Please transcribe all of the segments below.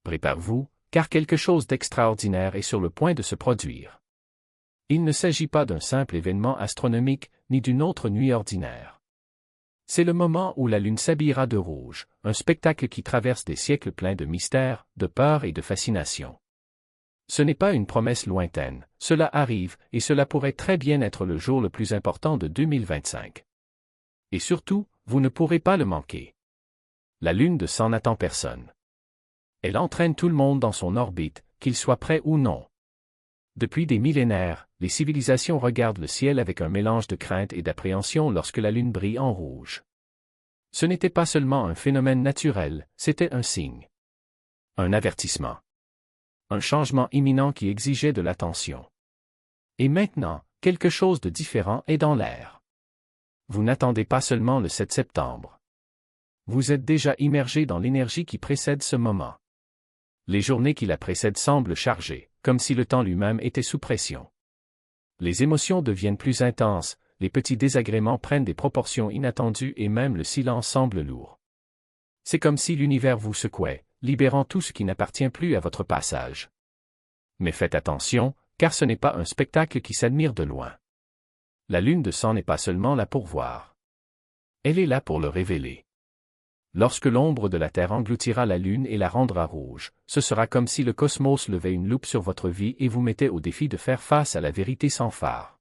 Prépare-vous, car quelque chose d'extraordinaire est sur le point de se produire. Il ne s'agit pas d'un simple événement astronomique, ni d'une autre nuit ordinaire. C'est le moment où la Lune s'habillera de rouge, un spectacle qui traverse des siècles pleins de mystères, de peur et de fascination. Ce n'est pas une promesse lointaine, cela arrive, et cela pourrait très bien être le jour le plus important de 2025. Et surtout, vous ne pourrez pas le manquer. La Lune de sang n'attend personne. Elle entraîne tout le monde dans son orbite, qu'il soit prêt ou non. Depuis des millénaires, les civilisations regardent le ciel avec un mélange de crainte et d'appréhension lorsque la Lune brille en rouge. Ce n'était pas seulement un phénomène naturel, c'était un signe. Un avertissement. Un changement imminent qui exigeait de l'attention. Et maintenant, quelque chose de différent est dans l'air. Vous n'attendez pas seulement le 7 septembre. Vous êtes déjà immergé dans l'énergie qui précède ce moment. Les journées qui la précèdent semblent chargées, comme si le temps lui-même était sous pression. Les émotions deviennent plus intenses, les petits désagréments prennent des proportions inattendues et même le silence semble lourd. C'est comme si l'univers vous secouait, libérant tout ce qui n'appartient plus à votre passage. Mais faites attention, car ce n'est pas un spectacle qui s'admire de loin. La Lune de sang n'est pas seulement là pour voir. Elle est là pour le révéler. Lorsque l'ombre de la Terre engloutira la Lune et la rendra rouge, ce sera comme si le cosmos levait une loupe sur votre vie et vous mettait au défi de faire face à la vérité sans phare.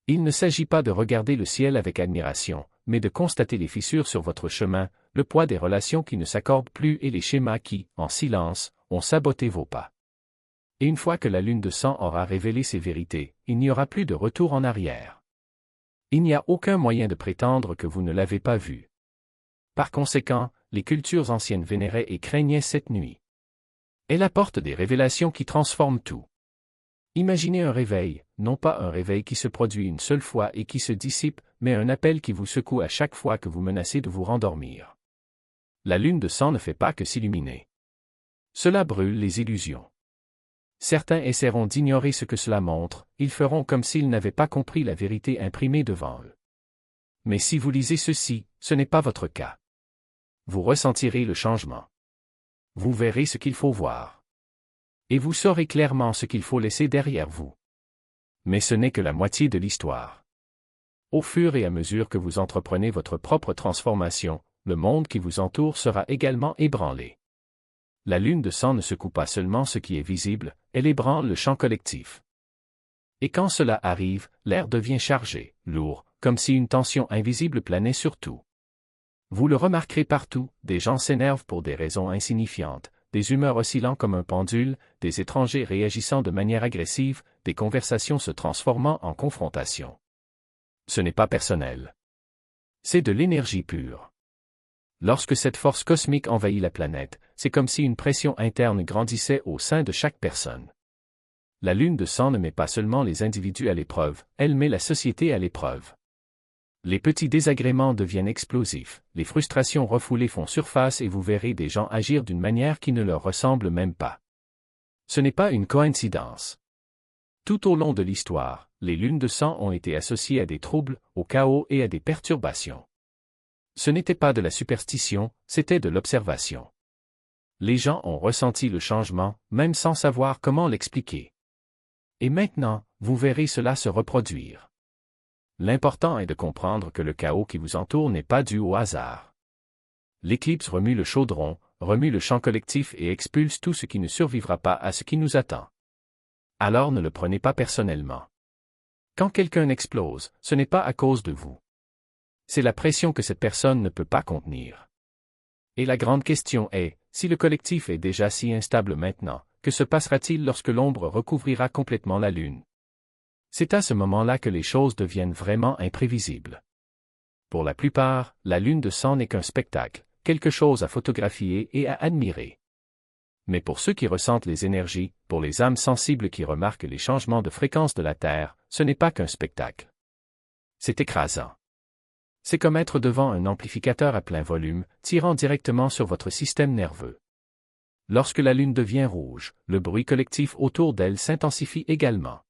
Il ne s'agit pas de regarder le ciel avec admiration, mais de constater les fissures sur votre chemin, le poids des relations qui ne s'accordent plus et les schémas qui, en silence, ont saboté vos pas. Et une fois que la Lune de sang aura révélé ces vérités, il n'y aura plus de retour en arrière. Il n'y a aucun moyen de prétendre que vous ne l'avez pas vue. Par conséquent, les cultures anciennes vénéraient et craignaient cette nuit. Elle apporte des révélations qui transforment tout. Imaginez un réveil, non pas un réveil qui se produit une seule fois et qui se dissipe, mais un appel qui vous secoue à chaque fois que vous menacez de vous rendormir. La Lune de sang ne fait pas que s'illuminer. Cela brûle les illusions. Certains essaieront d'ignorer ce que cela montre, ils feront comme s'ils n'avaient pas compris la vérité imprimée devant eux. Mais si vous lisez ceci, ce n'est pas votre cas. Vous ressentirez le changement. Vous verrez ce qu'il faut voir. Et vous saurez clairement ce qu'il faut laisser derrière vous. Mais ce n'est que la moitié de l'histoire. Au fur et à mesure que vous entreprenez votre propre transformation, le monde qui vous entoure sera également ébranlé. La Lune de sang ne secoue pas seulement ce qui est visible, elle ébranle le champ collectif. Et quand cela arrive, l'air devient chargé, lourd, comme si une tension invisible planait sur tout. Vous le remarquerez partout, des gens s'énervent pour des raisons insignifiantes, des humeurs oscillant comme un pendule, des étrangers réagissant de manière agressive, des conversations se transformant en confrontation. Ce n'est pas personnel. C'est de l'énergie pure. Lorsque cette force cosmique envahit la planète, c'est comme si une pression interne grandissait au sein de chaque personne. La Lune de sang ne met pas seulement les individus à l'épreuve, elle met la société à l'épreuve. Les petits désagréments deviennent explosifs, les frustrations refoulées font surface et vous verrez des gens agir d'une manière qui ne leur ressemble même pas. Ce n'est pas une coïncidence. Tout au long de l'histoire, les lunes de sang ont été associées à des troubles, au chaos et à des perturbations. Ce n'était pas de la superstition, c'était de l'observation. Les gens ont ressenti le changement, même sans savoir comment l'expliquer. Et maintenant, vous verrez cela se reproduire. L'important est de comprendre que le chaos qui vous entoure n'est pas dû au hasard. L'éclipse remue le chaudron, remue le champ collectif et expulse tout ce qui ne survivra pas à ce qui nous attend. Alors ne le prenez pas personnellement. Quand quelqu'un explose, ce n'est pas à cause de vous. C'est la pression que cette personne ne peut pas contenir. Et la grande question est, si le collectif est déjà si instable maintenant, que se passera-t-il lorsque l'ombre recouvrira complètement la Lune? C'est à ce moment-là que les choses deviennent vraiment imprévisibles. Pour la plupart, la Lune de sang n'est qu'un spectacle, quelque chose à photographier et à admirer. Mais pour ceux qui ressentent les énergies, pour les âmes sensibles qui remarquent les changements de fréquence de la Terre, ce n'est pas qu'un spectacle. C'est écrasant. C'est comme être devant un amplificateur à plein volume, tirant directement sur votre système nerveux. Lorsque la Lune devient rouge, le bruit collectif autour d'elle s'intensifie également.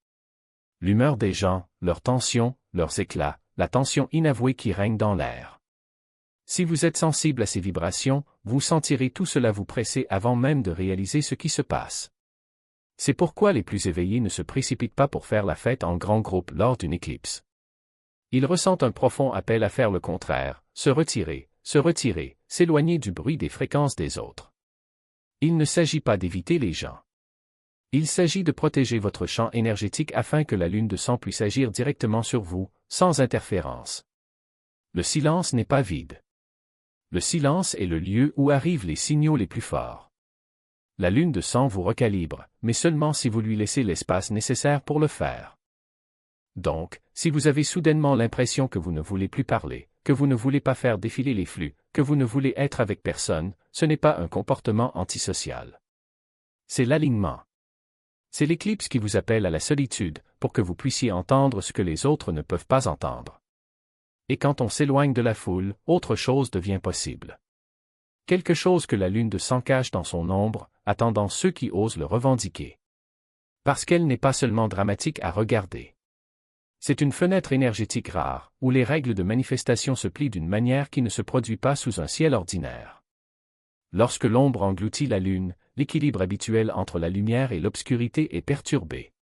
L'humeur des gens, leurs tensions, leurs éclats, la tension inavouée qui règne dans l'air. Si vous êtes sensible à ces vibrations, vous sentirez tout cela vous presser avant même de réaliser ce qui se passe. C'est pourquoi les plus éveillés ne se précipitent pas pour faire la fête en grand groupe lors d'une éclipse. Ils ressentent un profond appel à faire le contraire, se retirer, s'éloigner du bruit des fréquences des autres. Il ne s'agit pas d'éviter les gens. Il s'agit de protéger votre champ énergétique afin que la lune de sang puisse agir directement sur vous, sans interférence. Le silence n'est pas vide. Le silence est le lieu où arrivent les signaux les plus forts. La lune de sang vous recalibre, mais seulement si vous lui laissez l'espace nécessaire pour le faire. Donc, si vous avez soudainement l'impression que vous ne voulez plus parler, que vous ne voulez pas faire défiler les flux, que vous ne voulez être avec personne, ce n'est pas un comportement antisocial. C'est l'alignement. C'est l'éclipse qui vous appelle à la solitude, pour que vous puissiez entendre ce que les autres ne peuvent pas entendre. Et quand on s'éloigne de la foule, autre chose devient possible. Quelque chose que la lune de sang cache dans son ombre, attendant ceux qui osent le revendiquer. Parce qu'elle n'est pas seulement dramatique à regarder. C'est une fenêtre énergétique rare, où les règles de manifestation se plient d'une manière qui ne se produit pas sous un ciel ordinaire. Lorsque l'ombre engloutit la lune, l'équilibre habituel entre la lumière et l'obscurité est perturbé.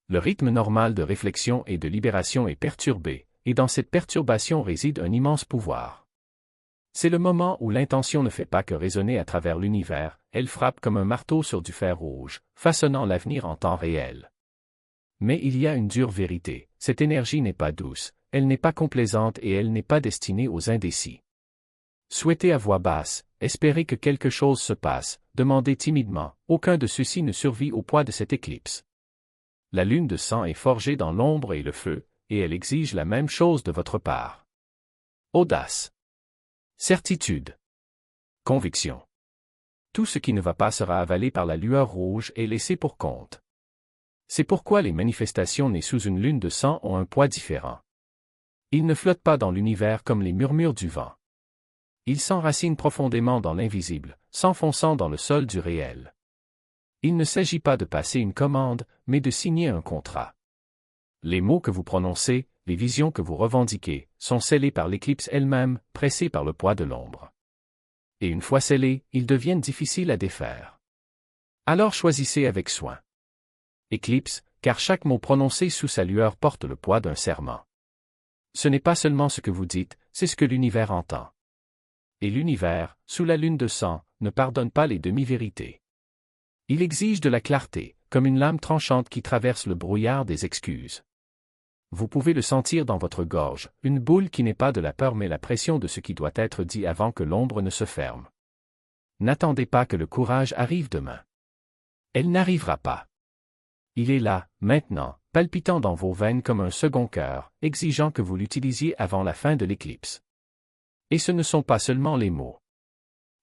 Le rythme normal de réflexion et de libération est perturbé, et dans cette perturbation réside un immense pouvoir. C'est le moment où l'intention ne fait pas que résonner à travers l'univers, elle frappe comme un marteau sur du fer rouge, façonnant l'avenir en temps réel. Mais il y a une dure vérité, cette énergie n'est pas douce, elle n'est pas complaisante et elle n'est pas destinée aux indécis. Souhaitez à voix basse, espérez que quelque chose se passe, demandez timidement, aucun de ceux-ci ne survit au poids de cette éclipse. La lune de sang est forgée dans l'ombre et le feu, et elle exige la même chose de votre part. Audace. Certitude. Conviction. Tout ce qui ne va pas sera avalé par la lueur rouge et laissé pour compte. C'est pourquoi les manifestations nées sous une lune de sang ont un poids différent. Ils ne flottent pas dans l'univers comme les murmures du vent. Ils s'enracinent profondément dans l'invisible, s'enfonçant dans le sol du réel. Il ne s'agit pas de passer une commande, mais de signer un contrat. Les mots que vous prononcez, les visions que vous revendiquez, sont scellés par l'éclipse elle-même, pressés par le poids de l'ombre. Et une fois scellés, ils deviennent difficiles à défaire. Alors choisissez avec soin. Éclipse, car chaque mot prononcé sous sa lueur porte le poids d'un serment. Ce n'est pas seulement ce que vous dites, c'est ce que l'univers entend. Et l'univers, sous la lune de sang, ne pardonne pas les demi-vérités. Il exige de la clarté, comme une lame tranchante qui traverse le brouillard des excuses. Vous pouvez le sentir dans votre gorge, une boule qui n'est pas de la peur mais la pression de ce qui doit être dit avant que l'ombre ne se ferme. N'attendez pas que le courage arrive demain. Elle n'arrivera pas. Il est là, maintenant, palpitant dans vos veines comme un second cœur, exigeant que vous l'utilisiez avant la fin de l'éclipse. Et ce ne sont pas seulement les mots.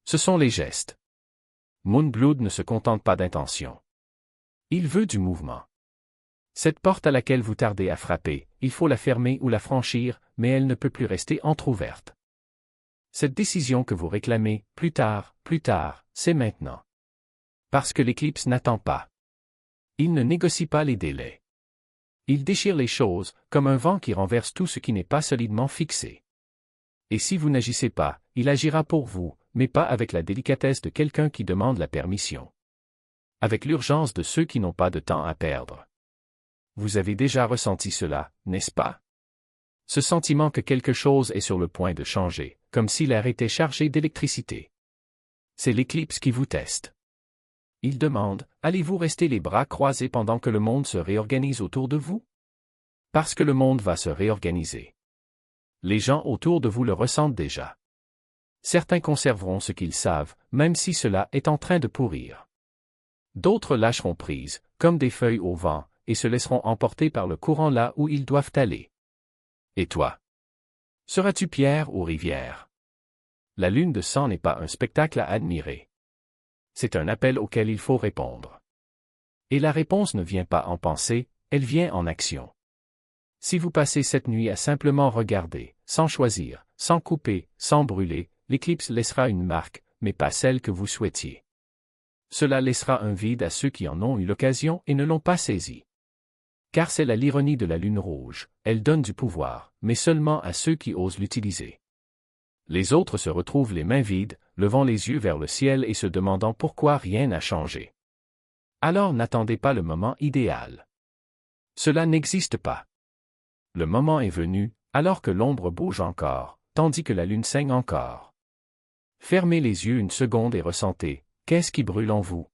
Ce sont les gestes. Moonblood ne se contente pas d'intention. Il veut du mouvement. Cette porte à laquelle vous tardez à frapper, il faut la fermer ou la franchir, mais elle ne peut plus rester entr'ouverte. Cette décision que vous réclamez, plus tard, c'est maintenant. Parce que l'éclipse n'attend pas. Il ne négocie pas les délais. Il déchire les choses, comme un vent qui renverse tout ce qui n'est pas solidement fixé. Et si vous n'agissez pas, il agira pour vous, mais pas avec la délicatesse de quelqu'un qui demande la permission. Avec l'urgence de ceux qui n'ont pas de temps à perdre. Vous avez déjà ressenti cela, n'est-ce pas? Ce sentiment que quelque chose est sur le point de changer, comme si l'air était chargé d'électricité. C'est l'éclipse qui vous teste. Il demande, allez-vous rester les bras croisés pendant que le monde se réorganise autour de vous? Parce que le monde va se réorganiser. Les gens autour de vous le ressentent déjà. Certains conserveront ce qu'ils savent, même si cela est en train de pourrir. D'autres lâcheront prise, comme des feuilles au vent, et se laisseront emporter par le courant là où ils doivent aller. Et toi? Seras-tu pierre ou rivière? La lune de sang n'est pas un spectacle à admirer. C'est un appel auquel il faut répondre. Et la réponse ne vient pas en pensée, elle vient en action. Si vous passez cette nuit à simplement regarder, sans choisir, sans couper, sans brûler, l'éclipse laissera une marque, mais pas celle que vous souhaitiez. Cela laissera un vide à ceux qui en ont eu l'occasion et ne l'ont pas saisi. Car c'est l'ironie de la lune rouge, elle donne du pouvoir, mais seulement à ceux qui osent l'utiliser. Les autres se retrouvent les mains vides, levant les yeux vers le ciel et se demandant pourquoi rien n'a changé. Alors n'attendez pas le moment idéal. Cela n'existe pas. Le moment est venu, alors que l'ombre bouge encore, tandis que la lune saigne encore. Fermez les yeux une seconde et ressentez, qu'est-ce qui brûle en vous?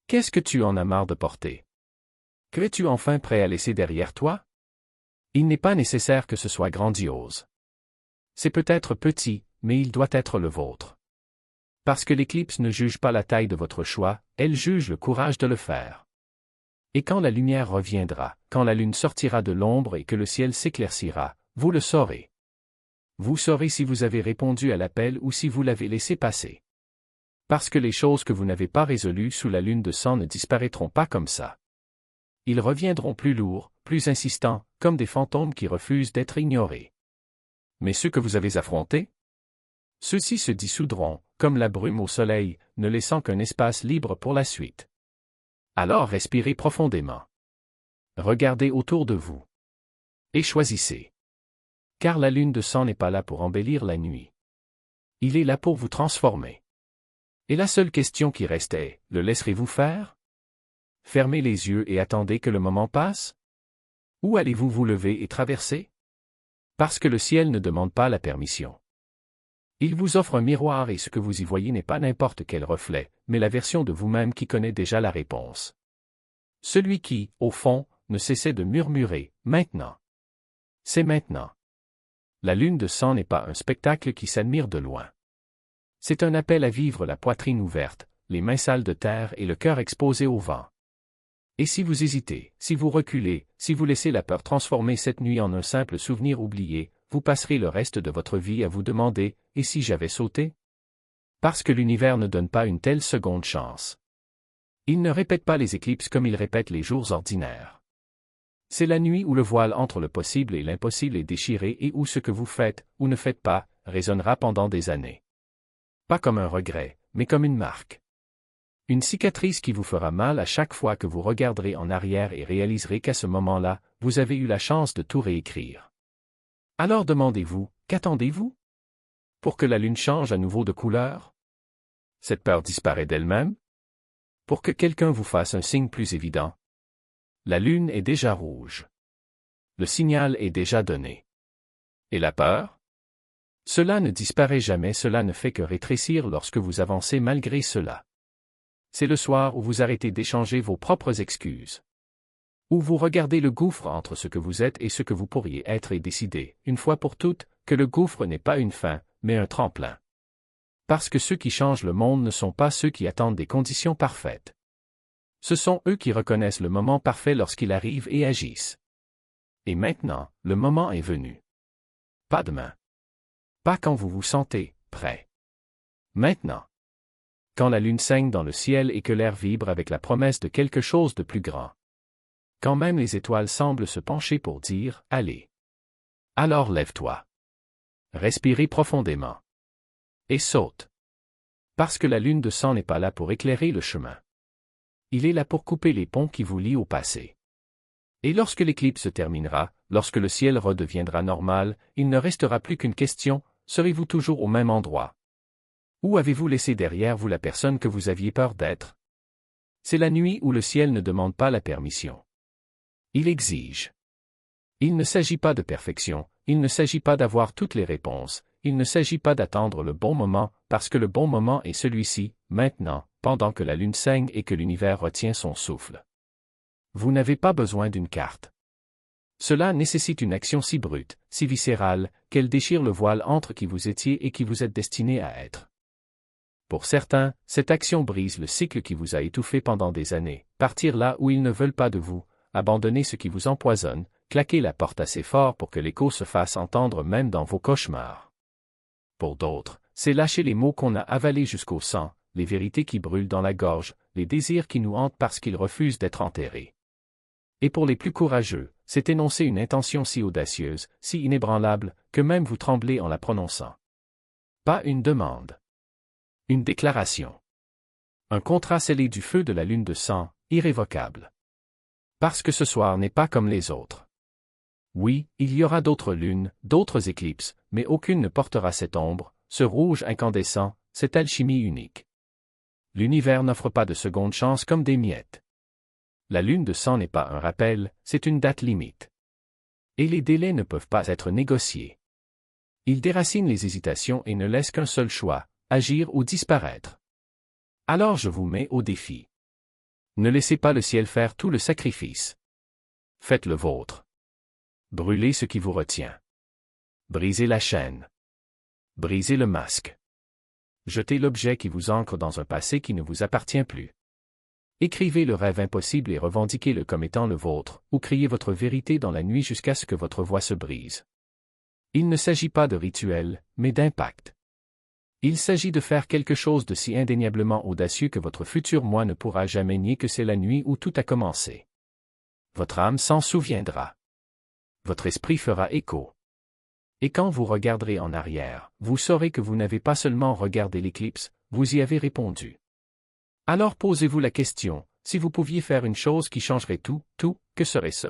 Qu'est-ce que tu en as marre de porter? Que es-tu enfin prêt à laisser derrière toi? Il n'est pas nécessaire que ce soit grandiose. C'est peut-être petit, mais il doit être le vôtre. Parce que l'éclipse ne juge pas la taille de votre choix, elle juge le courage de le faire. Et quand la lumière reviendra, quand la lune sortira de l'ombre et que le ciel s'éclaircira, vous le saurez. Vous saurez si vous avez répondu à l'appel ou si vous l'avez laissé passer. Parce que les choses que vous n'avez pas résolues sous la lune de sang ne disparaîtront pas comme ça. Ils reviendront plus lourds, plus insistants, comme des fantômes qui refusent d'être ignorés. Mais ceux que vous avez affrontés? Ceux-ci se dissoudront, comme la brume au soleil, ne laissant qu'un espace libre pour la suite. Alors respirez profondément. Regardez autour de vous. Et choisissez. Car la lune de sang n'est pas là pour embellir la nuit. Il est là pour vous transformer. Et la seule question qui reste est, le laisserez-vous faire? Fermez les yeux et attendez que le moment passe? Ou allez-vous vous lever et traverser? Parce que le ciel ne demande pas la permission. Il vous offre un miroir et ce que vous y voyez n'est pas n'importe quel reflet, mais la version de vous-même qui connaît déjà la réponse. Celui qui, au fond, ne cessait de murmurer, maintenant. C'est maintenant. La lune de sang n'est pas un spectacle qui s'admire de loin. C'est un appel à vivre la poitrine ouverte, les mains sales de terre et le cœur exposé au vent. Et si vous hésitez, si vous reculez, si vous laissez la peur transformer cette nuit en un simple souvenir oublié, vous passerez le reste de votre vie à vous demander, et si j'avais sauté? Parce que l'univers ne donne pas une telle seconde chance. Il ne répète pas les éclipses comme il répète les jours ordinaires. C'est la nuit où le voile entre le possible et l'impossible est déchiré et où ce que vous faites, ou ne faites pas, résonnera pendant des années. Pas comme un regret, mais comme une marque. Une cicatrice qui vous fera mal à chaque fois que vous regarderez en arrière et réaliserez qu'à ce moment-là, vous avez eu la chance de tout réécrire. Alors demandez-vous, qu'attendez-vous? Pour que la lune change à nouveau de couleur? Cette peur disparaît d'elle-même? Pour que quelqu'un vous fasse un signe plus évident? La lune est déjà rouge. Le signal est déjà donné. Et la peur? Cela ne disparaît jamais, cela ne fait que rétrécir lorsque vous avancez malgré cela. C'est le soir où vous arrêtez d'échanger vos propres excuses. Où vous regardez le gouffre entre ce que vous êtes et ce que vous pourriez être et décider, une fois pour toutes, que le gouffre n'est pas une fin, mais un tremplin. Parce que ceux qui changent le monde ne sont pas ceux qui attendent des conditions parfaites. Ce sont eux qui reconnaissent le moment parfait lorsqu'il arrive et agissent. Et maintenant, le moment est venu. Pas demain. Pas quand vous vous sentez prêt. Maintenant. Quand la lune saigne dans le ciel et que l'air vibre avec la promesse de quelque chose de plus grand. Quand même les étoiles semblent se pencher pour dire « Allez ». Alors lève-toi. Respirez profondément. Et saute. Parce que la lune de sang n'est pas là pour éclairer le chemin. Il est là pour couper les ponts qui vous lient au passé. Et lorsque l'éclipse se terminera, lorsque le ciel redeviendra normal, il ne restera plus qu'une question, serez-vous toujours au même endroit? Ou avez-vous laissé derrière vous la personne que vous aviez peur d'être? C'est la nuit où le ciel ne demande pas la permission. Il exige. Il ne s'agit pas de perfection, il ne s'agit pas d'avoir toutes les réponses, il ne s'agit pas d'attendre le bon moment, parce que le bon moment est celui-ci, maintenant, pendant que la lune saigne et que l'univers retient son souffle. Vous n'avez pas besoin d'une carte. Cela nécessite une action si brute, si viscérale, qu'elle déchire le voile entre qui vous étiez et qui vous êtes destiné à être. Pour certains, cette action brise le cycle qui vous a étouffé pendant des années, partir là où ils ne veulent pas de vous, abandonner ce qui vous empoisonne, claquer la porte assez fort pour que l'écho se fasse entendre même dans vos cauchemars. Pour d'autres, c'est lâcher les mots qu'on a avalés jusqu'au sang, les vérités qui brûlent dans la gorge, les désirs qui nous hantent parce qu'ils refusent d'être enterrés. Et pour les plus courageux, c'est énoncer une intention si audacieuse, si inébranlable, que même vous tremblez en la prononçant. Pas une demande. Une déclaration. Un contrat scellé du feu de la lune de sang, irrévocable. Parce que ce soir n'est pas comme les autres. Oui, il y aura d'autres lunes, d'autres éclipses, mais aucune ne portera cette ombre, ce rouge incandescent, cette alchimie unique. L'univers n'offre pas de seconde chance comme des miettes. La lune de sang n'est pas un rappel, c'est une date limite. Et les délais ne peuvent pas être négociés. Ils déracinent les hésitations et ne laissent qu'un seul choix, agir ou disparaître. Alors je vous mets au défi. Ne laissez pas le ciel faire tout le sacrifice. Faites le vôtre. Brûlez ce qui vous retient. Brisez la chaîne. Brisez le masque. Jetez l'objet qui vous ancre dans un passé qui ne vous appartient plus. Écrivez le rêve impossible et revendiquez-le comme étant le vôtre, ou criez votre vérité dans la nuit jusqu'à ce que votre voix se brise. Il ne s'agit pas de rituel, mais d'impact. Il s'agit de faire quelque chose de si indéniablement audacieux que votre futur moi ne pourra jamais nier que c'est la nuit où tout a commencé. Votre âme s'en souviendra. Votre esprit fera écho. Et quand vous regarderez en arrière, vous saurez que vous n'avez pas seulement regardé l'éclipse, vous y avez répondu. Alors posez-vous la question, si vous pouviez faire une chose qui changerait tout, que serait-ce?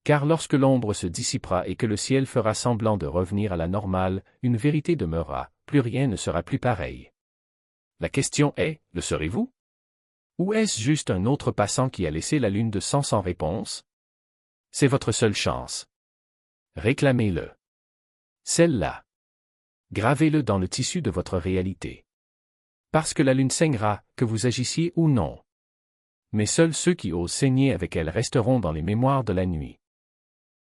Car lorsque l'ombre se dissipera et que le ciel fera semblant de revenir à la normale, une vérité demeurera, plus rien ne sera plus pareil. La question est, le serez-vous? Ou est-ce juste un autre passant qui a laissé la lune de sang sans réponse? C'est votre seule chance. Réclamez-le. Celle-là. Gravez-le dans le tissu de votre réalité. Parce que la lune saignera, que vous agissiez ou non. Mais seuls ceux qui osent saigner avec elle resteront dans les mémoires de la nuit.